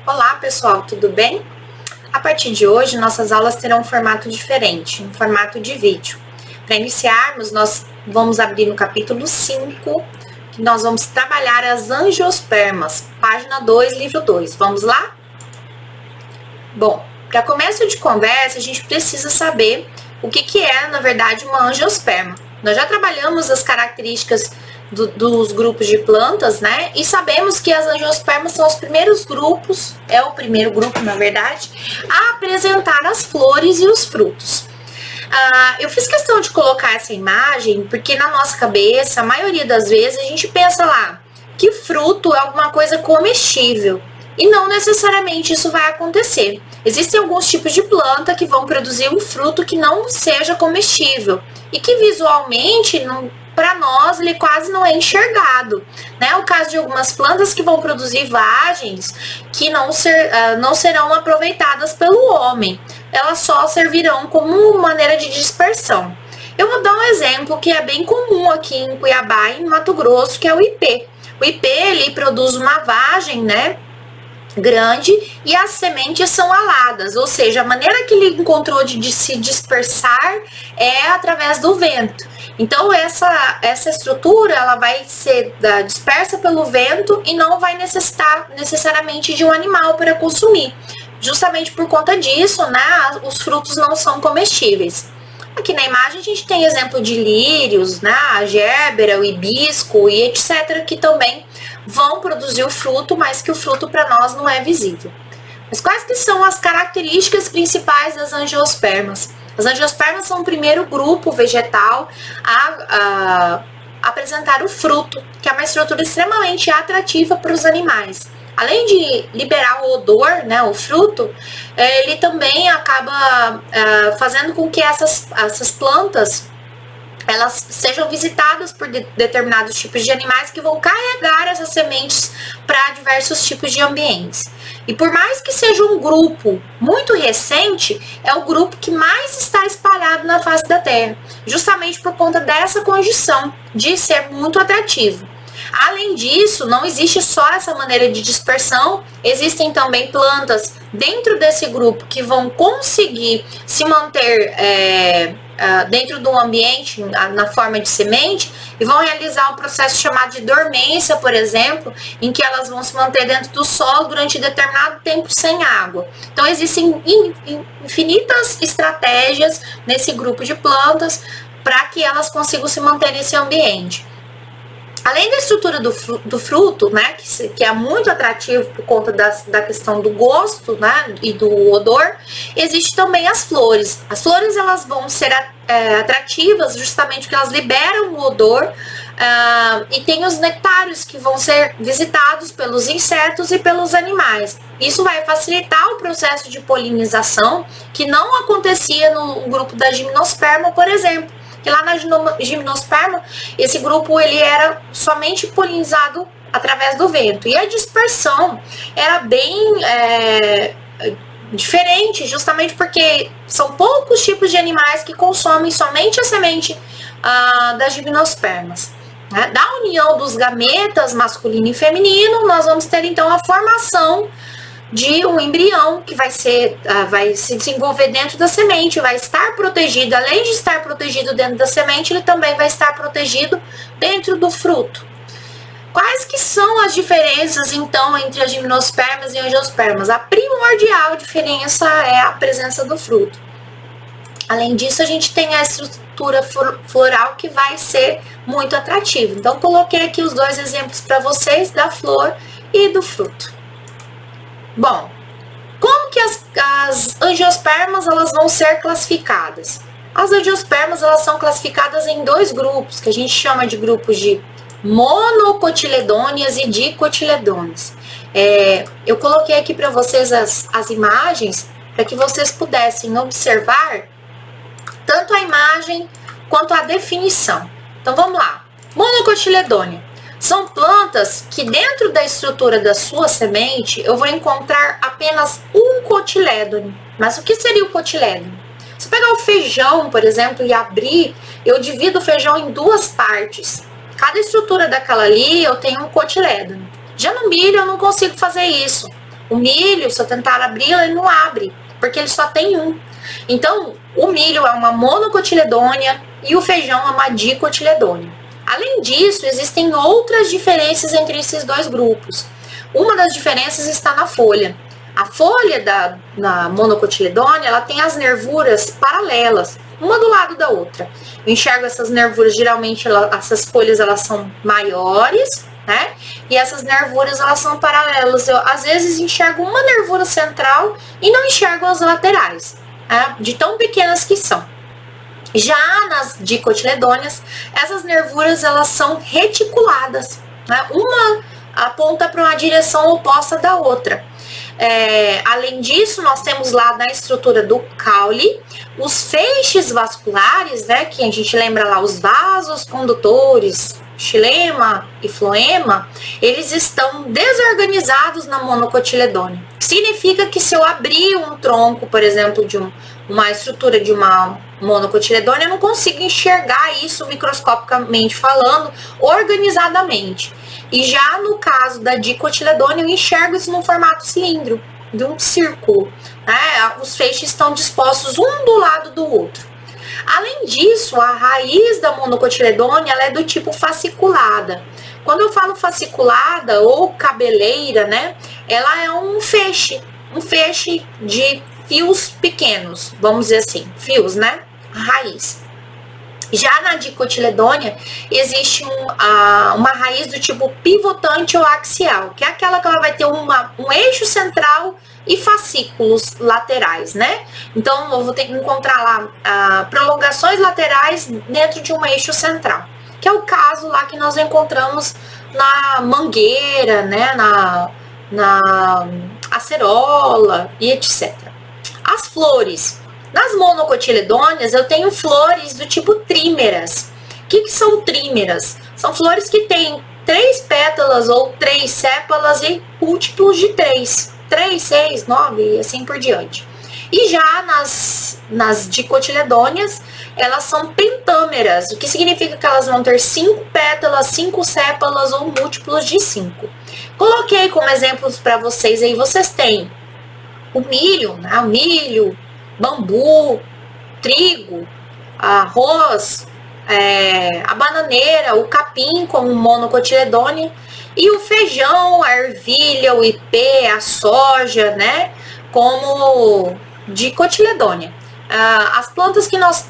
Olá pessoal, tudo bem? A partir de hoje, nossas aulas terão um formato diferente, um formato de vídeo. Para iniciarmos, nós vamos abrir no capítulo 5, que nós vamos trabalhar as angiospermas, página 2, livro 2. Vamos lá? Bom, para começo de conversa, a gente precisa saber o que é, na verdade, uma angiosperma. Nós já trabalhamos as características dos grupos de plantas, né? E sabemos que as angiospermas são os primeiros grupos, é o primeiro grupo, na verdade, a apresentar as flores e os frutos. Eu fiz questão de colocar essa imagem porque na nossa cabeça, a maioria das vezes, a gente pensa lá que fruto é alguma coisa comestível. E não necessariamente isso vai acontecer. Existem alguns tipos de planta que vão produzir um fruto que não seja comestível e que visualmente, para nós, ele quase não é enxergado. Né? O caso de algumas plantas que vão produzir vagens que não serão aproveitadas pelo homem. Elas só servirão como maneira de dispersão. Eu vou dar um exemplo que é bem comum aqui em Cuiabá, em Mato Grosso, que é o ipê. O ipê, ele produz uma vagem, né, grande, e as sementes são aladas, ou seja, a maneira que ele encontrou de se dispersar é através do vento. Então essa estrutura ela vai ser dispersa pelo vento e não vai necessitar necessariamente de um animal para consumir. Justamente por conta disso, né, os frutos não são comestíveis. Aqui na imagem a gente tem exemplo de lírios, né, a gérbera, o hibisco e etc, que também vão produzir o fruto, mas que o fruto para nós não é visível. Mas quais que são as características principais das angiospermas? As angiospermas são o primeiro grupo vegetal a apresentar o fruto, que é uma estrutura extremamente atrativa para os animais. Além de liberar o odor, né, o fruto, ele também acaba fazendo com que essas plantas elas sejam visitadas por determinados tipos de animais que vão carregar essas sementes para diversos tipos de ambientes. E por mais que seja um grupo muito recente, é o grupo que mais está espalhado na face da Terra, justamente por conta dessa condição de ser muito atrativo. Além disso, não existe só essa maneira de dispersão, existem também plantas dentro desse grupo que vão conseguir se manter dentro do ambiente, na forma de semente, e vão realizar um processo chamado de dormência, por exemplo, em que elas vão se manter dentro do solo durante determinado tempo sem água. Então, existem infinitas estratégias nesse grupo de plantas para que elas consigam se manter nesse ambiente. Além da estrutura do fruto, né, que é muito atrativo por conta da questão do gosto, né, e do odor, existe também as flores. As flores elas vão ser atrativas justamente porque elas liberam o odor e tem os nectários que vão ser visitados pelos insetos e pelos animais. Isso vai facilitar o processo de polinização que não acontecia no grupo da gimnosperma, por exemplo. Que lá na gimnosperma, esse grupo ele era somente polinizado através do vento. E a dispersão era bem diferente, justamente porque são poucos tipos de animais que consomem somente a semente das gimnospermas. Né? Da união dos gametas masculino e feminino, nós vamos ter então a formação de um embrião que vai se desenvolver dentro da semente, vai estar protegido, além de estar protegido dentro da semente, ele também vai estar protegido dentro do fruto. Quais que são as diferenças, então, entre as gimnospermas e angiospermas? A primordial diferença é a presença do fruto. Além disso, a gente tem a estrutura floral que vai ser muito atrativa. Então, coloquei aqui os dois exemplos para vocês, da flor e do fruto. Bom, como que as angiospermas elas vão ser classificadas? As angiospermas elas são classificadas em dois grupos, que a gente chama de grupos de monocotiledôneas e dicotiledôneas. Eu coloquei aqui para vocês as imagens, para que vocês pudessem observar tanto a imagem quanto a definição. Então vamos lá. Monocotiledônea. São plantas que dentro da estrutura da sua semente eu vou encontrar apenas um cotilédone. Mas o que seria o cotilédone? Se pegar o feijão, por exemplo, e abrir, eu divido o feijão em duas partes. Cada estrutura daquela ali eu tenho um cotilédone. Já no milho eu não consigo fazer isso. O milho, se eu tentar abri-lo, ele não abre, porque ele só tem um. Então, o milho é uma monocotiledônia e o feijão é uma dicotiledônia. Além disso, existem outras diferenças entre esses dois grupos. Uma das diferenças está na folha. A folha da monocotiledônia, ela tem as nervuras paralelas, uma do lado da outra. Eu enxergo essas nervuras, geralmente essas folhas elas são maiores, né? E essas nervuras elas são paralelas. Eu às vezes enxergo uma nervura central e não enxergo as laterais, né? De tão pequenas que são. Já nas dicotiledôneas, essas nervuras elas são reticuladas, né? Uma aponta para uma direção oposta da outra. Além disso, nós temos lá na estrutura do caule os feixes vasculares, né, que a gente lembra lá, os vasos condutores, xilema e floema, eles estão desorganizados na monocotiledônia. Significa que se eu abrir um tronco, por exemplo, de uma estrutura de uma monocotiledônia, eu não consigo enxergar isso microscopicamente falando, organizadamente. E já no caso da dicotiledônia, eu enxergo isso no formato cilindro, de um círculo, né? Os feixes estão dispostos um do lado do outro. Além disso, a raiz da monocotiledônia ela é do tipo fasciculada. Quando eu falo fasciculada ou cabeleira, né? Ela é um feixe de fios pequenos, vamos dizer assim, fios, né? Raiz. Já na dicotiledônia, existe uma raiz do tipo pivotante ou axial, que é aquela que ela vai ter um eixo central e fascículos laterais, né? Então, eu vou ter que encontrar lá prolongações laterais dentro de um eixo central, que é o caso lá que nós encontramos na mangueira, né? Na acerola e etc. As flores. Nas monocotiledôneas, eu tenho flores do tipo trímeras. O que são trímeras? São flores que têm 3 pétalas ou 3 sépalas e múltiplos de 3. 3, 6, 9 e assim por diante. E já nas dicotiledôneas, elas são pentâmeras, o que significa que elas vão ter 5 pétalas, 5 sépalas ou múltiplos de 5. Coloquei como exemplos para vocês aí, vocês têm o milho, né? O milho, bambu, trigo, arroz, a bananeira, o capim como monocotiledônia e o feijão, a ervilha, o ipê, a soja, né, como dicotiledônia. As plantas que nós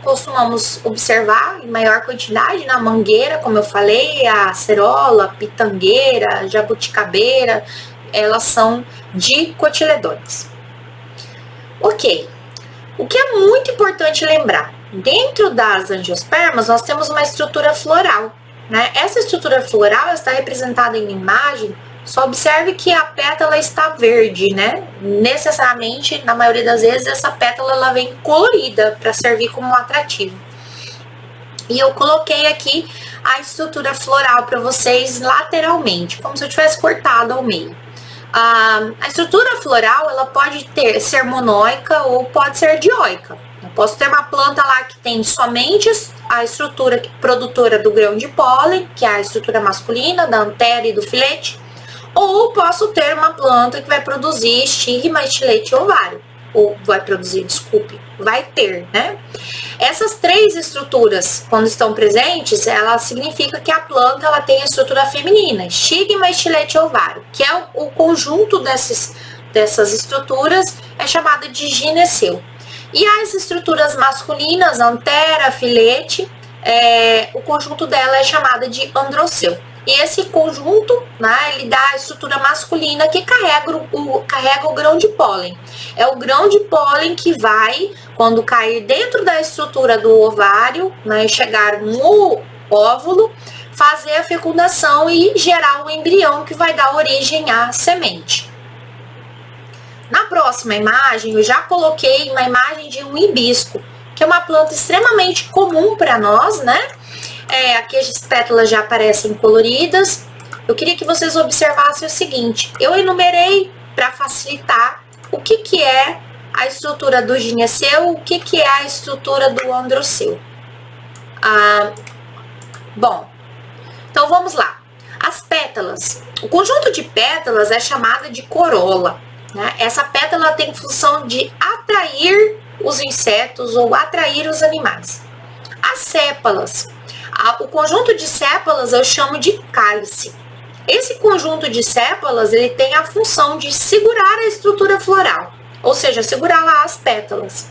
costumamos observar em maior quantidade na mangueira, como eu falei, a acerola, a pitangueira, a jabuticabeira, elas são dicotiledôneas. Ok, o que é muito importante lembrar, dentro das angiospermas nós temos uma estrutura floral, né? Essa estrutura floral está representada em imagem, só observe que a pétala está verde, né? Necessariamente, na maioria das vezes, essa pétala ela vem colorida para servir como um atrativo. E eu coloquei aqui a estrutura floral para vocês lateralmente, como se eu tivesse cortado ao meio. A estrutura floral ela pode ser monóica ou pode ser dioica. Eu posso ter uma planta lá que tem somente a estrutura produtora do grão de pólen, que é a estrutura masculina, da antera e do filete, ou posso ter uma planta que vai produzir estigma, estilete e ovário. Ou vai produzir, vai ter, né? Essas 3 estruturas, quando estão presentes, ela significa que a planta ela tem a estrutura feminina, estigma, estilete e ovário, que é o conjunto dessas estruturas, é chamada de gineceu. E as estruturas masculinas, antera, filete, o conjunto dela é chamada de androceu. E esse conjunto, né, ele dá a estrutura masculina que carrega o grão de pólen. É o grão de pólen que vai, quando cair dentro da estrutura do ovário, né, chegar no óvulo, fazer a fecundação e gerar o embrião que vai dar origem à semente. Na próxima imagem, eu já coloquei uma imagem de um hibisco, que é uma planta extremamente comum para nós, né? Aqui as pétalas já aparecem coloridas. Eu queria que vocês observassem o seguinte, eu enumerei para facilitar o que é a estrutura do gineceu, o que é a estrutura do androceu. Bom, então vamos lá. As pétalas. O conjunto de pétalas é chamada de corola, né? Essa pétala tem função de atrair os insetos ou atrair os animais. As sépalas. O conjunto de sépalas eu chamo de cálice. Esse conjunto de sépalas ele tem a função de segurar a estrutura floral, ou seja, segurar lá as pétalas.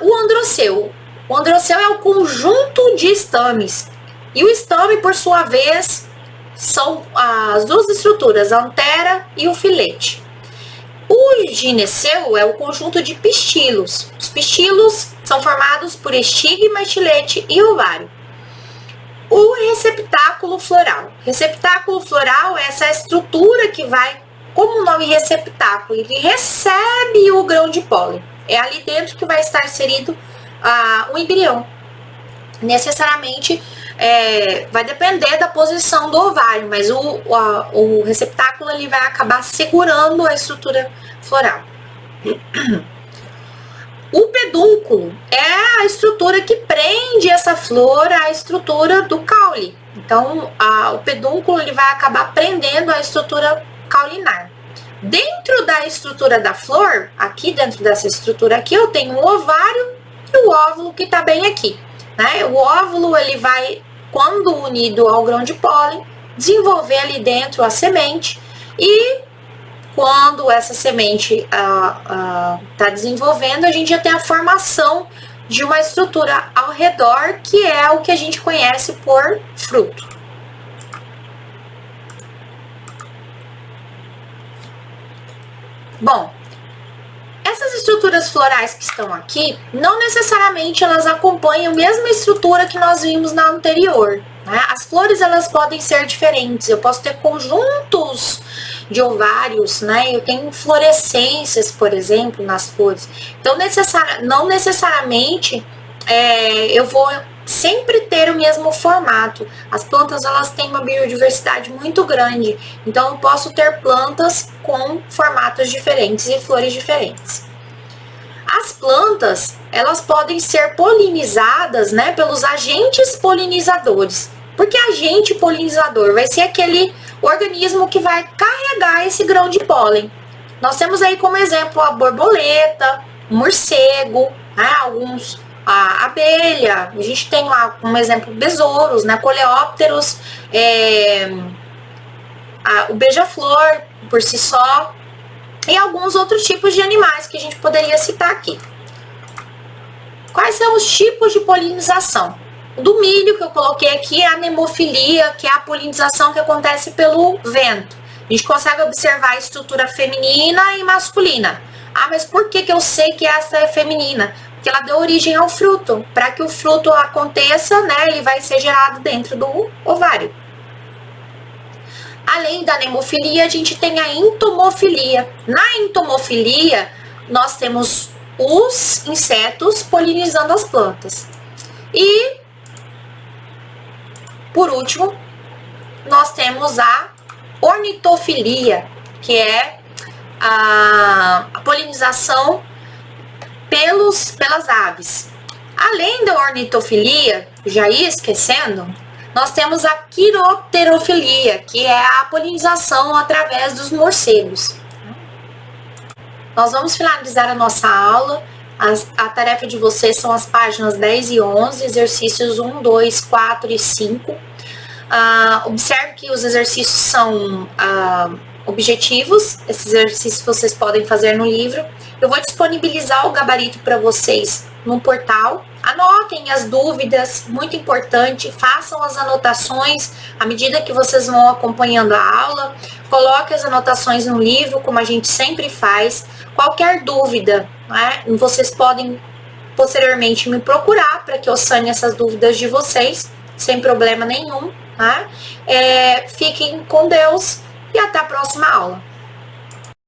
O androceu. O androceu é o conjunto de estames. E o estame, por sua vez, são as duas estruturas, a antera e o filete. O gineceu é o conjunto de pistilos. Os pistilos são formados por estigma, estilete e ovário. O receptáculo floral. Receptáculo floral é essa estrutura que vai, como o nome receptáculo, ele recebe o grão de pólen. É ali dentro que vai estar inserido o embrião. Necessariamente vai depender da posição do ovário, mas o receptáculo ele vai acabar segurando a estrutura floral. O pedúnculo é a estrutura que prende essa flor à estrutura do caule. Então, o pedúnculo ele vai acabar prendendo a estrutura caulinar. Dentro da estrutura da flor, aqui dentro dessa estrutura aqui, eu tenho o ovário e o óvulo que está bem aqui, né? O óvulo ele vai, quando unido ao grão de pólen, desenvolver ali dentro a semente e quando essa semente está desenvolvendo, a gente já tem a formação de uma estrutura ao redor, que é o que a gente conhece por fruto. Bom, essas estruturas florais que estão aqui, não necessariamente elas acompanham a mesma estrutura que nós vimos na anterior, né? As flores elas podem ser diferentes, eu posso ter conjuntos de ovários, né? Eu tenho inflorescências, por exemplo, nas flores. Então, não necessariamente eu vou sempre ter o mesmo formato. As plantas elas têm uma biodiversidade muito grande, então eu posso ter plantas com formatos diferentes e flores diferentes. As plantas elas podem ser polinizadas, né, pelos agentes polinizadores. Porque agente polinizador vai ser aquele organismo que vai carregar esse grão de pólen. Nós temos aí como exemplo a borboleta, o morcego, né, a abelha, a gente tem lá como exemplo besouros, né, coleópteros, o beija-flor por si só, e alguns outros tipos de animais que a gente poderia citar aqui. Quais são os tipos de polinização? Do milho que eu coloquei aqui é a anemofilia, que é a polinização que acontece pelo vento. A gente consegue observar a estrutura feminina e masculina. Mas por que eu sei que essa é feminina? Porque ela deu origem ao fruto. Para que o fruto aconteça, né, ele vai ser gerado dentro do ovário. Além da anemofilia, a gente tem a entomofilia. Na entomofilia, nós temos os insetos polinizando as plantas. E, por último, nós temos a ornitofilia, que é a polinização pelas aves. Além da ornitofilia, já ia esquecendo, nós temos a quiropterofilia, que é a polinização através dos morcegos. Nós vamos finalizar a nossa aula. A tarefa de vocês são as páginas 10 e 11, exercícios 1, 2, 4 e 5. Observe que os exercícios são objetivos. Esses exercícios vocês podem fazer no livro. Eu vou disponibilizar o gabarito para vocês no portal. Anotem as dúvidas, muito importante, façam as anotações à medida que vocês vão acompanhando a aula. Coloque as anotações no livro, como a gente sempre faz. Qualquer dúvida, né, vocês podem posteriormente me procurar para que eu sane essas dúvidas de vocês, sem problema nenhum. Né? Fiquem com Deus e até a próxima aula.